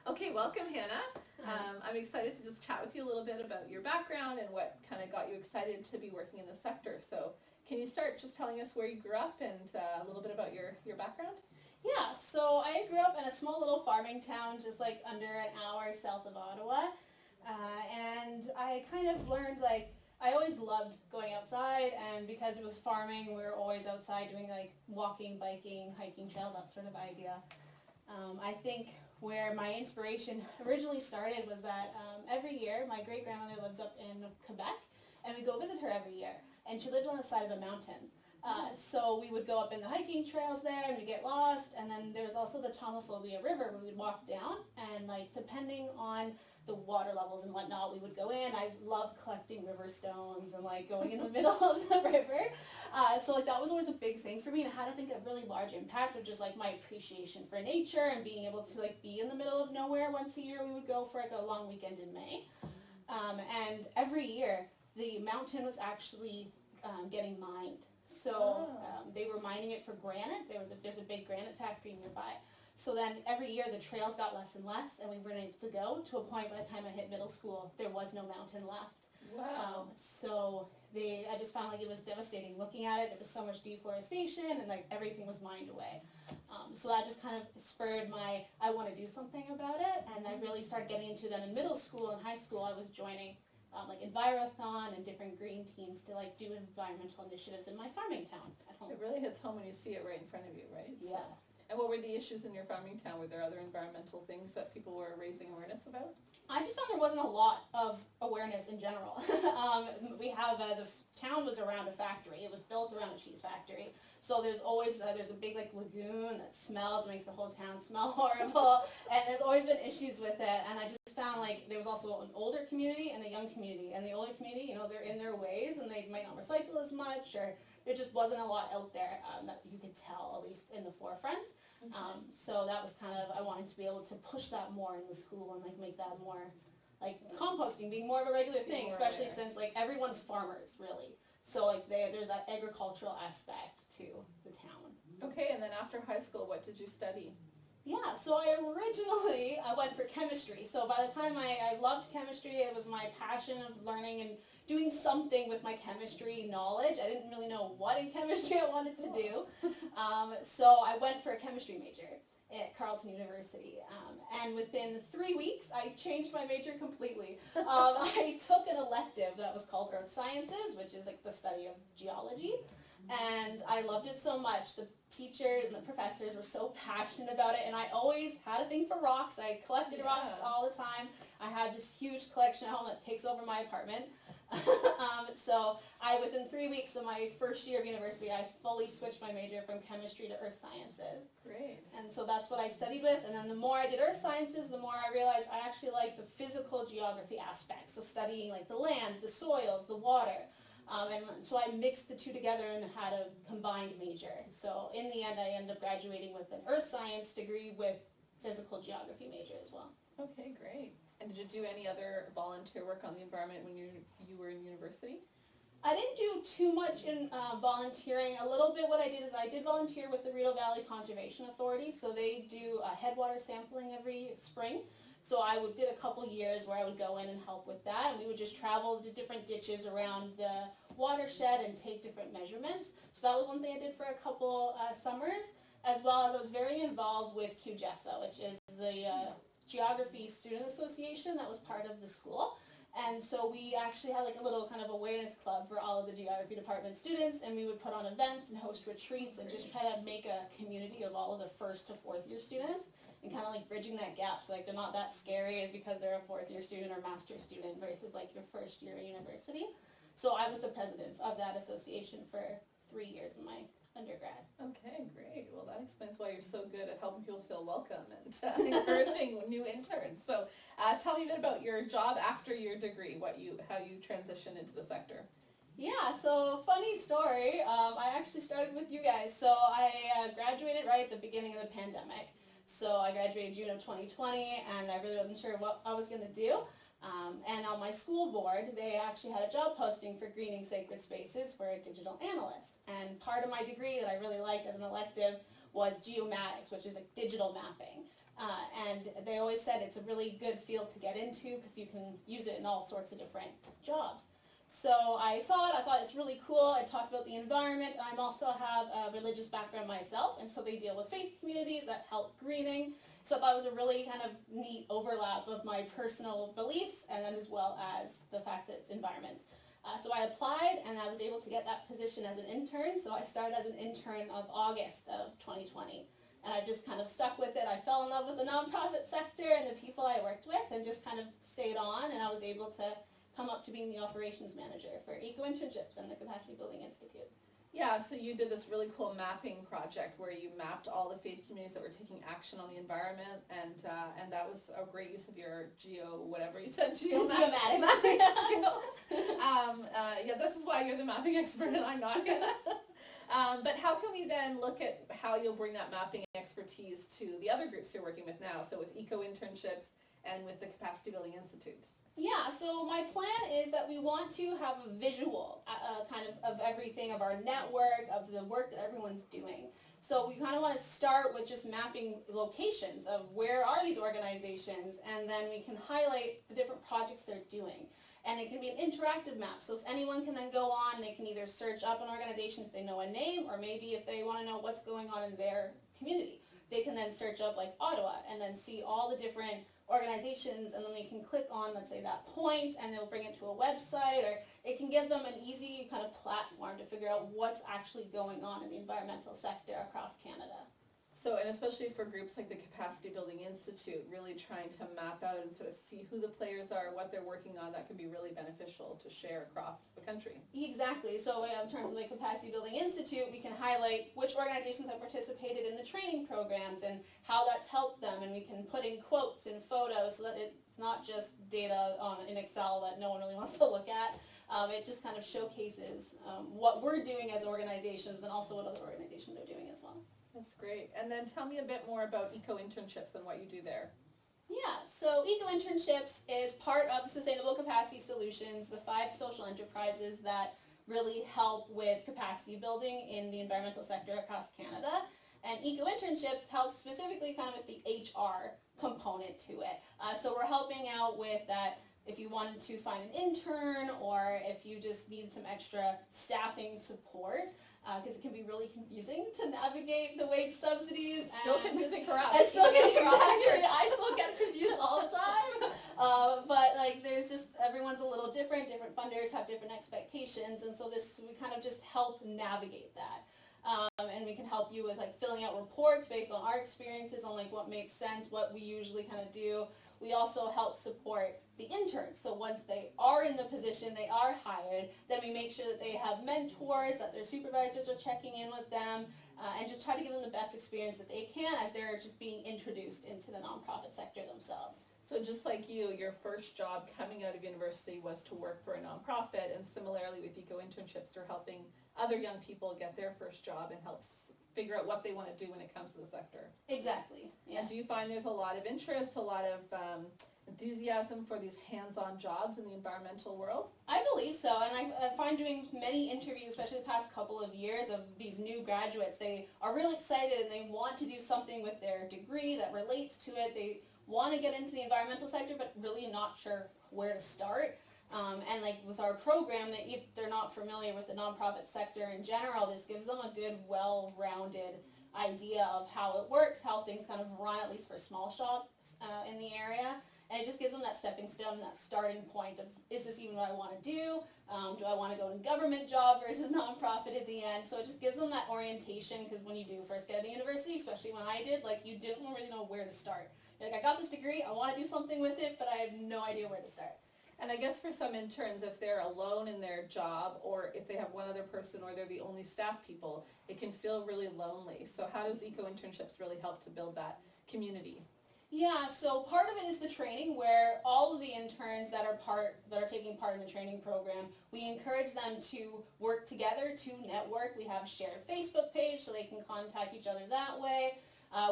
Okay, welcome, Hannah. I'm excited to just chat with you a little bit about your background and what kind of got you excited to be working in the sector. So can you start just telling us where you grew up and a little bit about your background? Yeah, so I grew up in a small little farming town just like under an hour south of Ottawa. And I kind of learned I always loved going outside, and because it was farming, we were always outside doing walking, biking, hiking trails, that sort of idea. I think where my inspiration originally started was that every year my great-grandmother lives up in Quebec, and we go visit her every year, and she lived on the side of a mountain. So we would go up in the hiking trails there and we'd get lost, and then there was also the Tomophobia River where we'd walk down, and depending on the water levels and whatnot, we would go in. I loved collecting river stones and going in the middle of the river. So that was always a big thing for me, and it had, I think, a really large impact of just my appreciation for nature and being able to be in the middle of nowhere. Once a year we would go for a long weekend in May. And every year the mountain was actually getting mined. So they were mining it for granite. There's a big granite factory nearby. So then every year the trails got less and less, and we weren't able to go, to a point by the time I hit middle school, there was no mountain left. Wow. So I just found it was devastating looking at it. There was so much deforestation, and everything was mined away. So that just kind of spurred I want to do something about it, and I really started getting into that in middle school and high school. I was joining Envirothon and different green teams to do environmental initiatives in my farming town at home. It really hits home when you see it right in front of you, right? Yeah. So, and what were the issues in your farming town? Were there other environmental things that people were raising awareness about? I just found there wasn't a lot of awareness in general. We have, the town was around a factory. It was built around a cheese factory. So there's always, there's a big lagoon that smells, makes the whole town smell horrible. And there's always been issues with it. And I just found there was also an older community and a young community. And the older community, they're in their ways and they might not recycle as much, or there just wasn't a lot out there that you could tell, at least in the forefront. So that was I wanted to be able to push that more in the school and make that more, composting being more of a regular thing, especially since everyone's farmers, really. So there's that agricultural aspect to the town. Okay, and then after high school, what did you study? Yeah, so I originally went for chemistry. So by the time I loved chemistry, it was my passion of learning and doing something with my chemistry knowledge. I didn't really know what in chemistry I wanted to do. So I went for a chemistry major at Carleton University. And within 3 weeks, I changed my major completely. I took an elective that was called Earth Sciences, which is the study of geology. And I loved it so much. The teachers and the professors were so passionate about it, and I always had a thing for rocks. I collected rocks all the time. I had this huge collection at home that takes over my apartment. So within 3 weeks of my first year of university, I fully switched my major from chemistry to earth sciences. Great. And so that's what I studied with, and then the more I did earth sciences, the more I realized I actually liked the physical geography aspect, so studying the land, the soils, the water. And so I mixed the two together and had a combined major. So in the end, I ended up graduating with an earth science degree with physical geography major as well. Okay, great. And did you do any other volunteer work on the environment when you were in university? I didn't do too much in volunteering. A little bit what I did is I did volunteer with the Rideau Valley Conservation Authority. So they do headwater sampling every spring. So I did a couple years where I would go in and help with that, and we would just travel to different ditches around the watershed and take different measurements. So that was one thing I did for a couple summers, as well as I was very involved with QGESA, which is the Geography Student Association that was part of the school. And so we actually had a little kind of awareness club for all of the geography department students, and we would put on events and host retreats and just try to make a community of all of the first to fourth year students, and kind of bridging that gap, so they're not that scary because they're a fourth year student or master's student versus your first year at university. So I was the president of that association for 3 years in my undergrad. Okay, great. Well, that explains why you're so good at helping people feel welcome and encouraging new interns. So tell me a bit about your job after your degree, how you transitioned into the sector. Yeah, so funny story. I actually started with you guys. So I graduated right at the beginning of the pandemic. So I graduated June of 2020, and I really wasn't sure what I was going to do. And on my school board, they actually had a job posting for greening sacred spaces for a digital analyst. And part of my degree that I really liked as an elective was geomatics, which is digital mapping. And they always said it's a really good field to get into because you can use it in all sorts of different jobs. So I saw it, I thought it's really cool. I talked about the environment. I also have a religious background myself, and so they deal with faith communities that help greening. So I thought it was a really kind of neat overlap of my personal beliefs and then as well as the fact that it's environment. So I applied and I was able to get that position as an intern. So I started as an intern of August of 2020. And I just kind of stuck with it. I fell in love with the nonprofit sector and the people I worked with and just kind of stayed on, and I was able to come up to being the operations manager for Eco-Internships and the Capacity Building Institute. Yeah, so you did this really cool mapping project where you mapped all the faith communities that were taking action on the environment, and that was a great use of your geomatics skills. Yeah, this is why you're the mapping expert and I'm not. But how can we then look at how you'll bring that mapping expertise to the other groups you're working with now, so with Eco-Internships and with the Capacity Building Institute? Yeah, so my plan is that we want to have a visual kind of everything, of our network, of the work that everyone's doing. So we kind of want to start with just mapping locations of where are these organizations, and then we can highlight the different projects they're doing. And it can be an interactive map, so anyone can then go on, they can either search up an organization if they know a name, or maybe if they want to know what's going on in their community. They can then search up like Ottawa and then see all the different organizations, and then they can click on, let's say, that point, and they'll bring it to a website, or it can give them an easy kind of platform to figure out what's actually going on in the environmental sector across Canada. So, and especially for groups like the Capacity Building Institute, really trying to map out and sort of see who the players are, what they're working on, that can be really beneficial to share across the country. Exactly. So in terms of the Capacity Building Institute, we can highlight which organizations have participated in the training programs and how that's helped them, and we can put in quotes and photos so that it's not just data in Excel that no one really wants to look at. It just kind of showcases what we're doing as organizations and also what other organizations are doing as well. That's great. And then tell me a bit more about Eco-Internships and what you do there. Yeah, so Eco-Internships is part of Sustainable Capacity Solutions, the 5 social enterprises that really help with capacity building in the environmental sector across Canada. And Eco-Internships helps specifically kind of with the HR component to it. So we're helping out with that if you wanted to find an intern or if you just need some extra staffing support. Because it can be really confusing to navigate the wage subsidies. It's still confusing for us. It's still confusing. I still get confused all the time. But like, there's just, everyone's a little different. Different funders have different expectations, and so we kind of just help navigate that. And we can help you with like filling out reports based on our experiences on like what makes sense, what we usually kind of do. We also help support the interns. So once they are in the position, they are hired, then we make sure that they have mentors, that their supervisors are checking in with them, and just try to give them the best experience that they can as they're just being introduced into the nonprofit sector themselves. So just like you, your first job coming out of university was to work for a nonprofit, and similarly with Eco-Internships, they're helping other young people get their first job and helps figure out what they want to do when it comes to the sector. Exactly. Yeah. And do you find there's a lot of interest, a lot of enthusiasm for these hands-on jobs in the environmental world? I believe so, and I find doing many interviews, especially the past couple of years, of these new graduates, they are really excited and they want to do something with their degree that relates to it. They want to get into the environmental sector, but really not sure where to start. And like with our program, that if they're not familiar with the nonprofit sector in general, this gives them a good, well-rounded idea of how it works, how things kind of run, at least for small shops in the area. And it just gives them that stepping stone and that starting point of, is this even what I want to do? Do I want to go to government job versus nonprofit at the end? So it just gives them that orientation, because when you do first get to university, especially when I did, like you didn't really know where to start. You're like, I got this degree, I want to do something with it, but I have no idea where to start. And I guess for some interns, if they're alone in their job, or if they have one other person, or they're the only staff people, it can feel really lonely. So how does Eco-Internships really help to build that community? Yeah, so part of it is the training, where all of the interns that are taking part in the training program, we encourage them to work together, to network. We have a shared Facebook page so they can contact each other that way.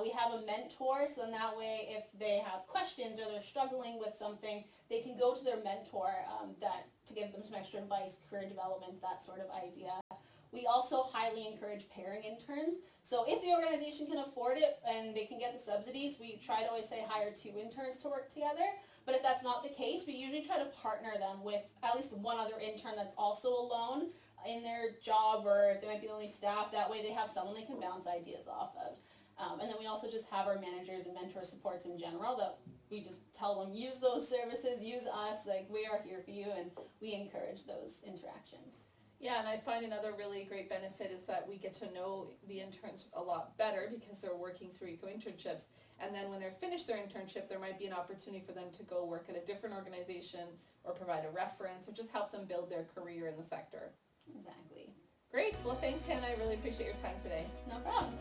We have a mentor, so then that way if they have questions or they're struggling with something, they can go to their mentor to give them some extra advice, career development, that sort of idea. We also highly encourage pairing interns. So if the organization can afford it and they can get the subsidies, we try to always say hire 2 interns to work together. But if that's not the case, we usually try to partner them with at least one other intern that's also alone in their job, or if they might be the only staff. That way they have someone they can bounce ideas off of. And then we also just have our managers and mentor supports in general that we just tell them, use those services, use us, like we are here for you, and we encourage those interactions. Yeah, and I find another really great benefit is that we get to know the interns a lot better because they're working through Eco-Internships. And then when they're finished their internship, there might be an opportunity for them to go work at a different organization or provide a reference or just help them build their career in the sector. Exactly. Great. Well, thanks, Hannah. I really appreciate your time today. No problem.